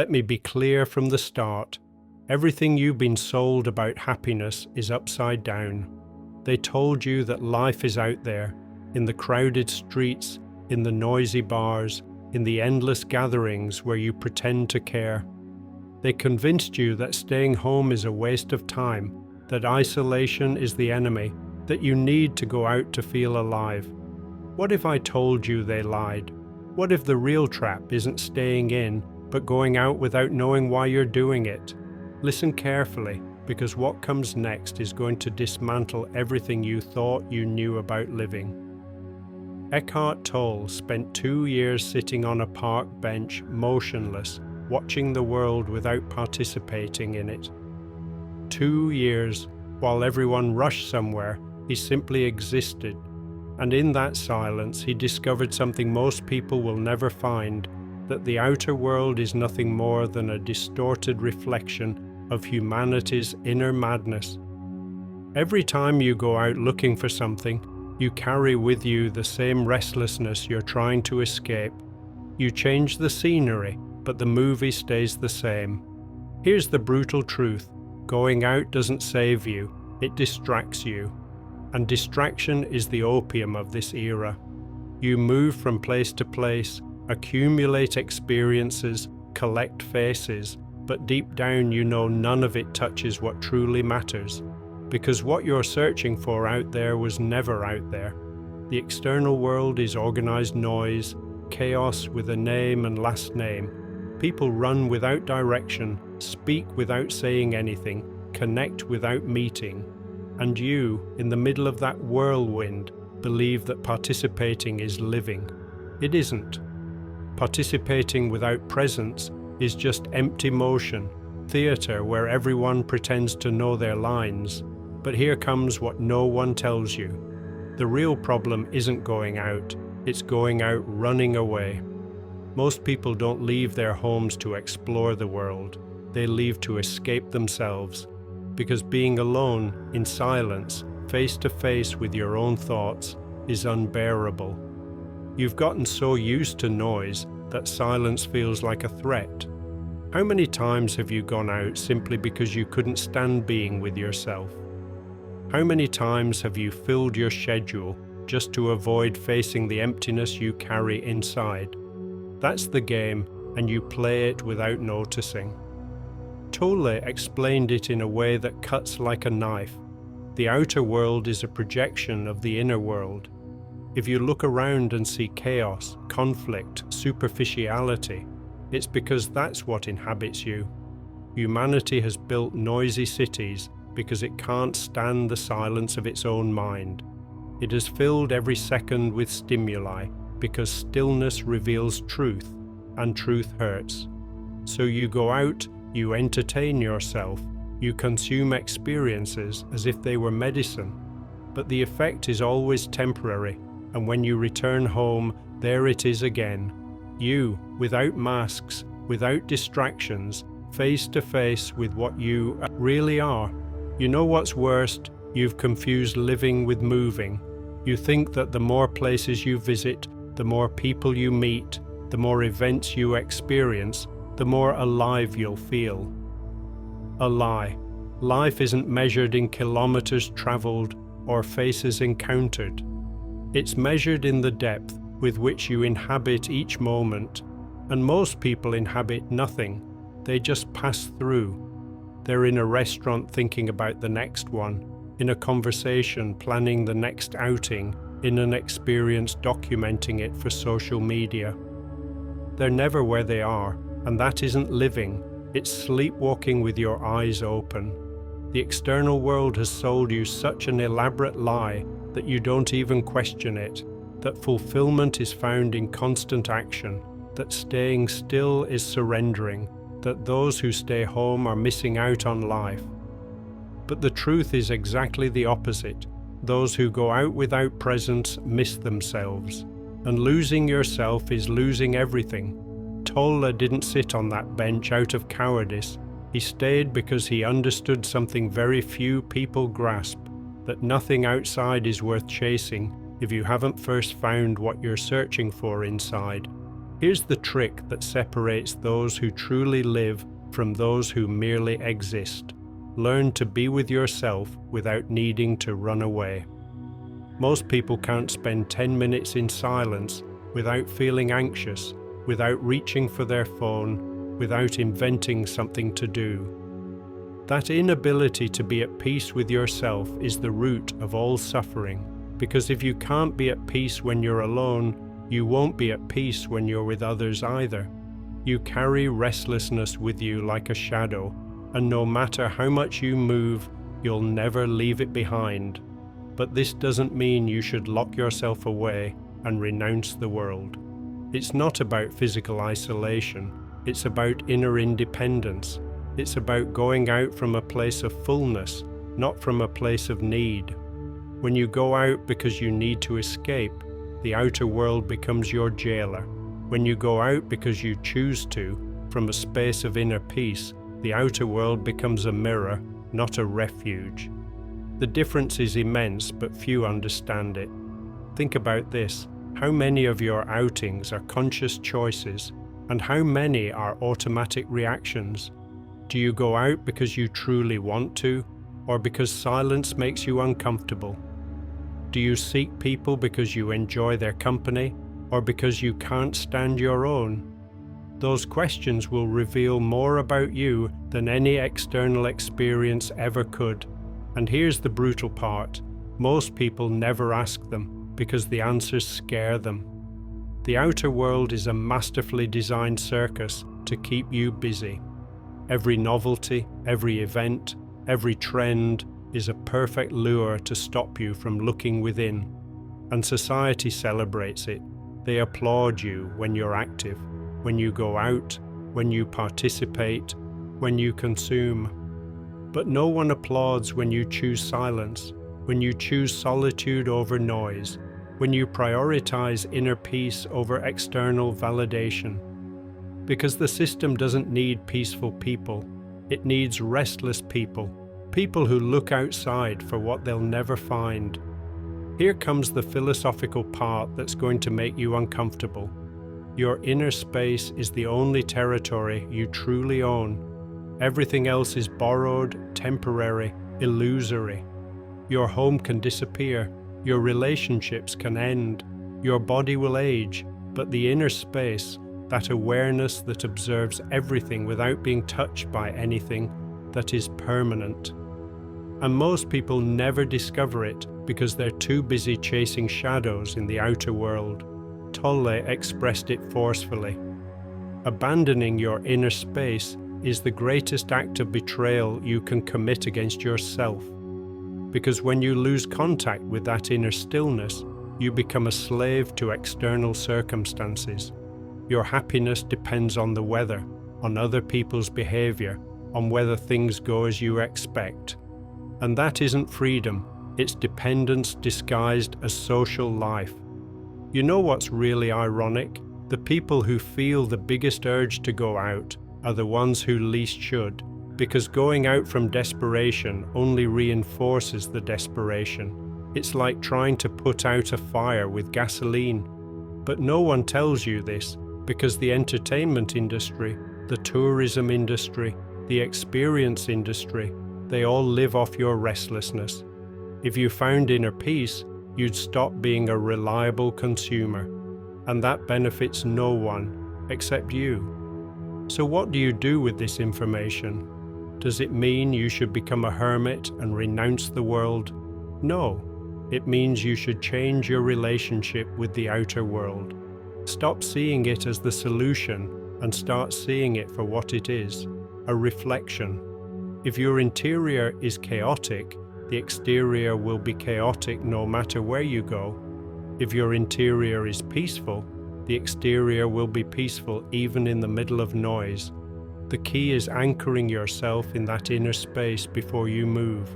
let me be clear from the start. Everything you've been sold about happiness is upside down. They told you that life is out there, in the crowded streets, in the noisy bars, in the endless gatherings where you pretend to care. They convinced you that staying home is a waste of time, that isolation is the enemy, that you need to go out to feel alive. What if I told you they lied? What if the real trap isn't staying in, but going out without knowing why you're doing it? Listen carefully, because what comes next is going to dismantle everything you thought you knew about living. Eckhart Tolle spent 2 years sitting on a park bench, motionless, watching the world without participating in it. 2 years, while everyone rushed somewhere, he simply existed. And in that silence, he discovered something most people will never find, that the outer world is nothing more than a distorted reflection of humanity's inner madness. Every time you go out looking for something, you carry with you the same restlessness you're trying to escape. You change the scenery, but the movie stays the same. Here's the brutal truth. Going out doesn't save you, it distracts you. And distraction is the opium of this era. You move from place to place, accumulate experiences, collect faces, but deep down you know none of it touches what truly matters. Because what you're searching for out there was never out there. The external world is organized noise, chaos with a name and last name. People run without direction, speak without saying anything, connect without meeting. And you, in the middle of that whirlwind, believe that participating is living. It isn't. Participating without presence is just empty motion, theater where everyone pretends to know their lines. But here comes what no one tells you. The real problem isn't going out, it's going out running away. Most people don't leave their homes to explore the world. They leave to escape themselves. Because being alone, in silence, face to face with your own thoughts, is unbearable. You've gotten so used to noise that silence feels like a threat. How many times have you gone out simply because you couldn't stand being with yourself? How many times have you filled your schedule just to avoid facing the emptiness you carry inside? That's the game, and you play it without noticing. Tolle explained it in a way that cuts like a knife. The outer world is a projection of the inner world. If you look around and see chaos, conflict, superficiality, it's because that's what inhabits you. Humanity has built noisy cities because it can't stand the silence of its own mind. It has filled every second with stimuli because stillness reveals truth, and truth hurts. So you go out, you entertain yourself, you consume experiences as if they were medicine. But the effect is always temporary, and when you return home, there it is again. You, without masks, without distractions, face to face with what you really are. You know what's worst? You've confused living with moving. You think that the more places you visit, the more people you meet, the more events you experience, the more alive you'll feel. A lie. Life isn't measured in kilometers traveled or faces encountered. It's measured in the depth with which you inhabit each moment, and most people inhabit nothing. They just pass through. They're in a restaurant thinking about the next one, in a conversation planning the next outing, in an experience documenting it for social media. They're never where they are, and that isn't living, it's sleepwalking with your eyes open. The external world has sold you such an elaborate lie that you don't even question it, that fulfillment is found in constant action, that staying still is surrendering, that those who stay home are missing out on life. But the truth is exactly the opposite. Those who go out without presence miss themselves, and losing yourself is losing everything. Tolle didn't sit on that bench out of cowardice. He stayed because he understood something very few people grasp, that nothing outside is worth chasing if you haven't first found what you're searching for inside. Here's the trick that separates those who truly live from those who merely exist. Learn to be with yourself without needing to run away. Most people can't spend 10 minutes in silence without feeling anxious, without reaching for their phone, without inventing something to do. That inability to be at peace with yourself is the root of all suffering, because if you can't be at peace when you're alone, you won't be at peace when you're with others either. You carry restlessness with you like a shadow, and no matter how much you move, you'll never leave it behind. But this doesn't mean you should lock yourself away and renounce the world. It's not about physical isolation, it's about inner independence. It's about going out from a place of fullness, not from a place of need. When you go out because you need to escape, the outer world becomes your jailer. When you go out because you choose to, from a space of inner peace, the outer world becomes a mirror, not a refuge. The difference is immense, but few understand it. Think about this. How many of your outings are conscious choices, and how many are automatic reactions? Do you go out because you truly want to, or because silence makes you uncomfortable? Do you seek people because you enjoy their company, or because you can't stand your own? Those questions will reveal more about you than any external experience ever could. And here's the brutal part. Most people never ask them because the answers scare them. The outer world is a masterfully designed circus to keep you busy. Every novelty, every event, every trend is a perfect lure to stop you from looking within. And society celebrates it. They applaud you when you're active, when you go out, when you participate, when you consume. But no one applauds when you choose silence, when you choose solitude over noise, when you prioritize inner peace over external validation. Because the system doesn't need peaceful people, it needs restless people, people who look outside for what they'll never find. Here comes the philosophical part that's going to make you uncomfortable. Your inner space is the only territory you truly own. Everything else is borrowed, temporary, illusory. Your home can disappear, your relationships can end, your body will age, but the inner space, that awareness that observes everything without being touched by anything, that is permanent. And most people never discover it because they're too busy chasing shadows in the outer world. Tolle expressed it forcefully. Abandoning your inner space is the greatest act of betrayal you can commit against yourself. Because when you lose contact with that inner stillness, you become a slave to external circumstances. Your happiness depends on the weather, on other people's behavior, on whether things go as you expect. And that isn't freedom, it's dependence disguised as social life. You know what's really ironic? The people who feel the biggest urge to go out are the ones who least should, because going out from desperation only reinforces the desperation. It's like trying to put out a fire with gasoline. But no one tells you this, because the entertainment industry, the tourism industry, the experience industry, they all live off your restlessness. If you found inner peace, you'd stop being a reliable consumer, and that benefits no one except you. So what do you do with this information? Does it mean you should become a hermit and renounce the world? No, it means you should change your relationship with the outer world. Stop seeing it as the solution and start seeing it for what it is, a reflection. If your interior is chaotic, the exterior will be chaotic no matter where you go. If your interior is peaceful, the exterior will be peaceful even in the middle of noise. The key is anchoring yourself in that inner space before you move.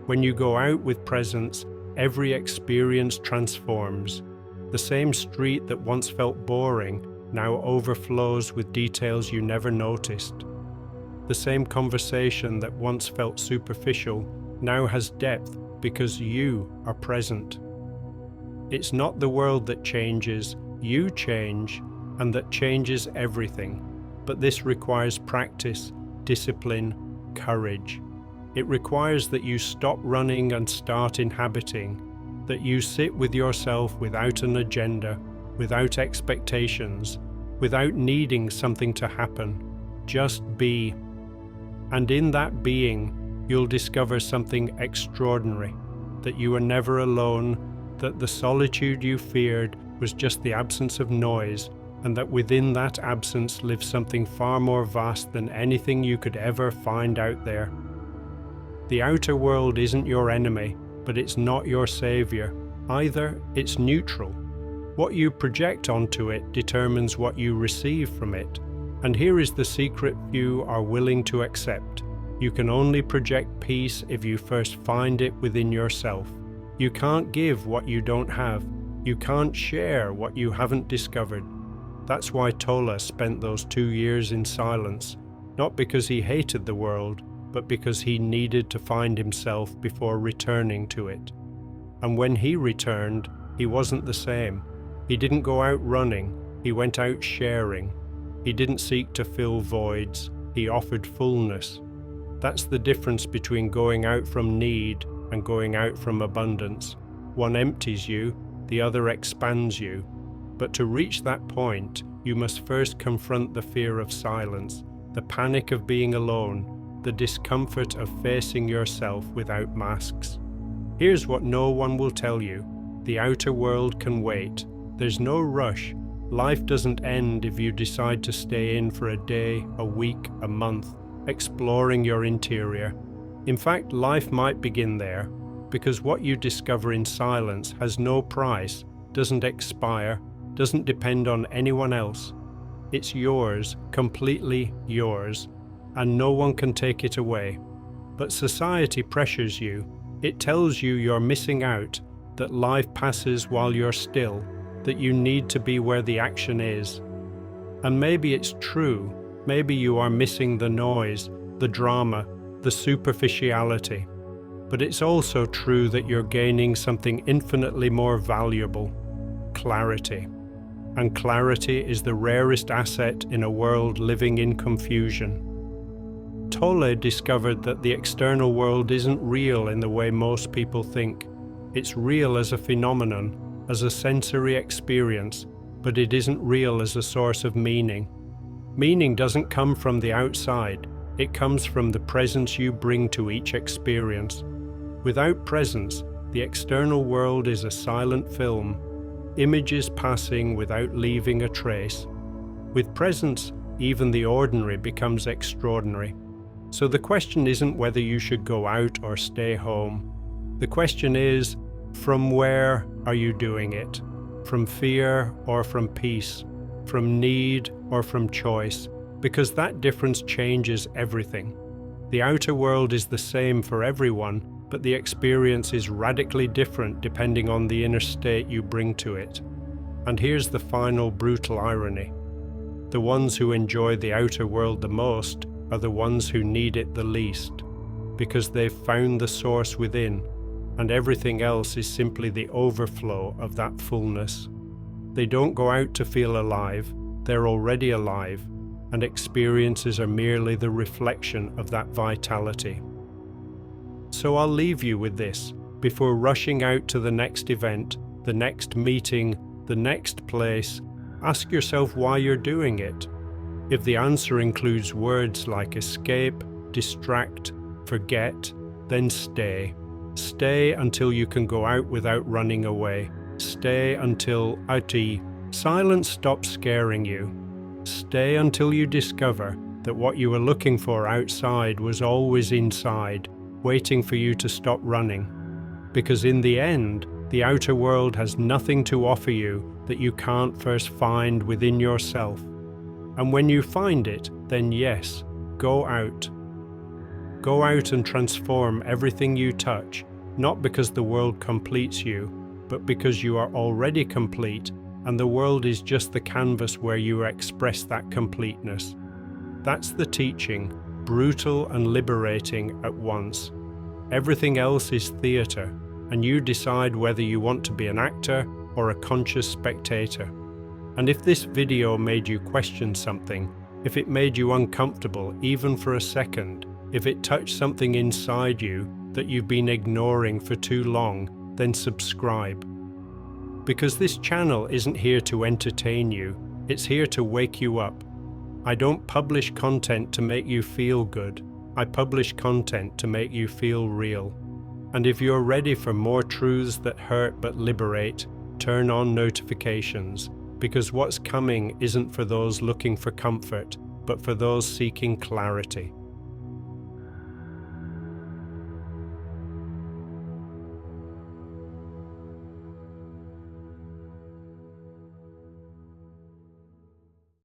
When you go out with presence, every experience transforms. The same street that once felt boring now overflows with details you never noticed. The same conversation that once felt superficial now has depth because you are present. It's not the world that changes, you change, and that changes everything. But this requires practice, discipline, courage. It requires that you stop running and start inhabiting, that you sit with yourself without an agenda, without expectations, without needing something to happen. Just be. And in that being, you'll discover something extraordinary, that you are never alone, that the solitude you feared was just the absence of noise, and that within that absence lives something far more vast than anything you could ever find out there. The outer world isn't your enemy, but it's not your savior. Either it's neutral. What you project onto it determines what you receive from it. And here is the secret few are willing to accept. You can only project peace if you first find it within yourself. You can't give what you don't have. You can't share what you haven't discovered. That's why Tolle spent those 2 years in silence, not because he hated the world, but because he needed to find himself before returning to it. And when he returned, he wasn't the same. He didn't go out running, he went out sharing. He didn't seek to fill voids, he offered fullness. That's the difference between going out from need and going out from abundance. One empties you, the other expands you. But to reach that point, you must first confront the fear of silence, the panic of being alone, the discomfort of facing yourself without masks. Here's what no one will tell you. The outer world can wait. There's no rush. Life doesn't end if you decide to stay in for a day, a week, a month, exploring your interior. In fact, life might begin there, because what you discover in silence has no price, doesn't expire, doesn't depend on anyone else. It's yours, completely yours, and no one can take it away. But society pressures you. It tells you you're missing out, that life passes while you're still, that you need to be where the action is. And maybe it's true. Maybe you are missing the noise, the drama, the superficiality. But it's also true that you're gaining something infinitely more valuable: clarity. And clarity is the rarest asset in a world living in confusion. Tolle discovered that the external world isn't real in the way most people think. It's real as a phenomenon, as a sensory experience, but it isn't real as a source of meaning. Meaning doesn't come from the outside, it comes from the presence you bring to each experience. Without presence, the external world is a silent film, images passing without leaving a trace. With presence, even the ordinary becomes extraordinary. So the question isn't whether you should go out or stay home. The question is, from where are you doing it? From fear or from peace? From need or from choice? Because that difference changes everything. The outer world is the same for everyone, but the experience is radically different depending on the inner state you bring to it. And here's the final brutal irony. The ones who enjoy the outer world the most are the ones who need it the least, because they've found the source within, and everything else is simply the overflow of that fullness. They don't go out to feel alive, they're already alive, and experiences are merely the reflection of that vitality. So I'll leave you with this, before rushing out to the next event, the next meeting, the next place. Ask yourself why you're doing it. If the answer includes words like escape, distract, forget, then stay. Stay until you can go out without running away. Stay until silence stops scaring you. Stay until you discover that what you were looking for outside was always inside, waiting for you to stop running. Because in the end, the outer world has nothing to offer you that you can't first find within yourself. And when you find it, then yes, go out. Go out and transform everything you touch, not because the world completes you, but because you are already complete, and the world is just the canvas where you express that completeness. That's the teaching, brutal and liberating at once. Everything else is theatre, and you decide whether you want to be an actor or a conscious spectator. And if this video made you question something, if it made you uncomfortable even for a second, if it touched something inside you that you've been ignoring for too long, then subscribe. Because this channel isn't here to entertain you, it's here to wake you up. I don't publish content to make you feel good. I publish content to make you feel real. And if you're ready for more truths that hurt but liberate, turn on notifications, because what's coming isn't for those looking for comfort, but for those seeking clarity.